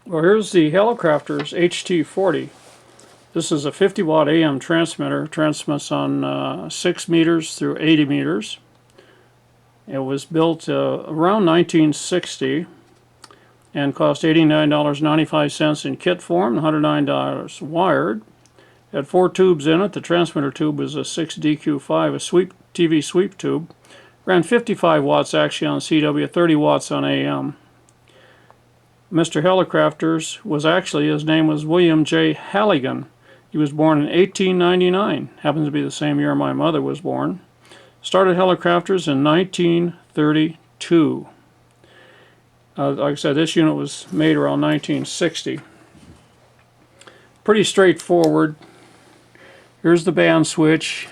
Well, here's the Hallicrafters HT-40. This is a 50 watt AM transmitter, transmits on 6 meters through 80 meters. It was built around 1960 and cost $89.95 in kit form, $109 wired. It had 4 tubes in it. The transmitter tube was a 6DQ5, a TV sweep tube. Ran 55 watts actually on CW, 30 watts on AM. Mr. Hallicrafters was actually, his name was William J. Halligan. He was born in 1899. Happens to be the same year my mother was born. Started Hallicrafters in 1932. Like I said, this unit was made around 1960. Pretty straightforward. Here's the band switch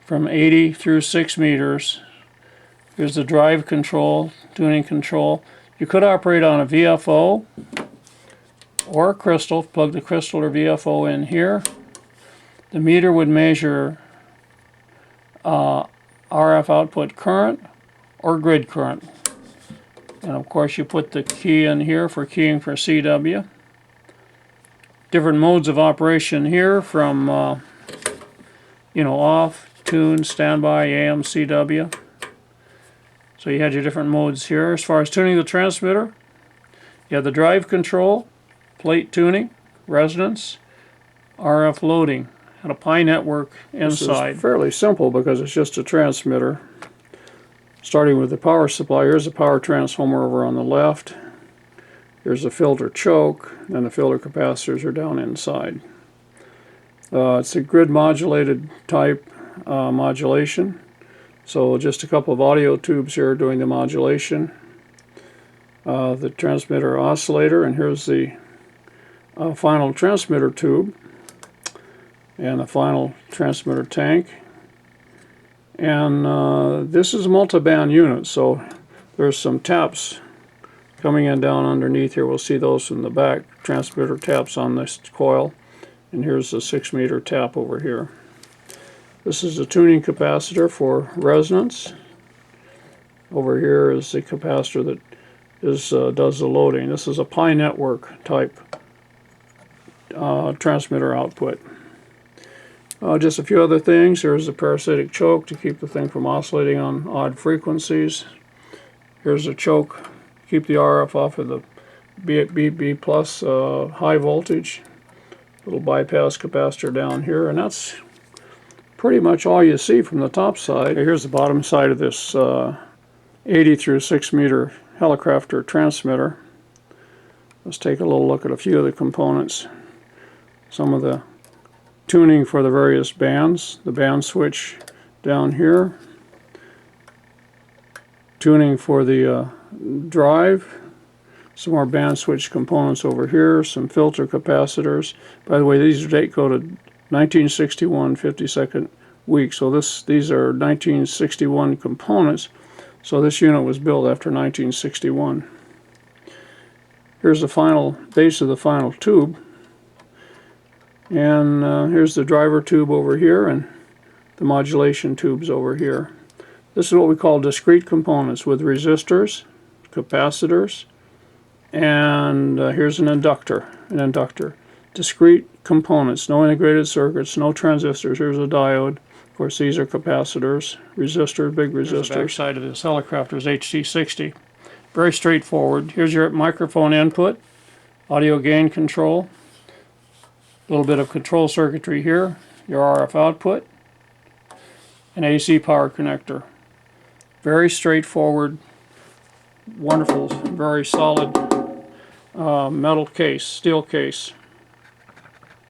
from 80 through 6 meters. Here's the drive control, tuning control. You could operate on a VFO or a crystal. Plug the crystal or VFO in here. The meter would measure RF output current or grid current. And of course you put the key in here for keying for CW. Different modes of operation here from off, tune, standby, AM, CW. So you had your different modes here. As far as tuning the transmitter, you have the drive control, plate tuning, resonance, RF loading, and a Pi network inside. This is fairly simple because it's just a transmitter. Starting with the power supply, here's a power transformer over on the left. Here's a filter choke, and the filter capacitors are down inside. It's a grid modulated type modulation. So just a couple of audio tubes here doing the modulation. The transmitter oscillator, and here's the final transmitter tube and the final transmitter tank. And this is a multi-band unit, so there's some taps coming in down underneath here. We'll see those in the back. Transmitter taps on this coil, and here's the 6 meter tap over here. This is the tuning capacitor for resonance. Over here is the capacitor that does the loading. This is a Pi network type transmitter output. Just a few other things. Here's the parasitic choke to keep the thing from oscillating on odd frequencies. Here's a choke, keep the RF off of the B plus high voltage. Little bypass capacitor down here, and that's pretty much all you see from the top side. Here's the bottom side of this 80 through 6 meter Hallicrafter transmitter. Let's take a little look at a few of the components. Some of the tuning for the various bands. The band switch down here. Tuning for the drive. Some more band switch components over here. Some filter capacitors. By the way, these are date coded 1961 52nd week, so these are 1961 components, so this unit was built after 1961. Here's the final base of the final tube, and here's the driver tube over here and the modulation tubes over here. This is what we call discrete components with resistors, capacitors, and here's an inductor. Discrete components, no integrated circuits, no transistors. Here's a diode. Of course, these are capacitors, resistors, big resistors. Here's the back side of this Hallicrafters HT60. Very straightforward. Here's your microphone input, audio gain control, a little bit of control circuitry here, your RF output, an AC power connector. Very straightforward, wonderful, very solid metal case, steel case.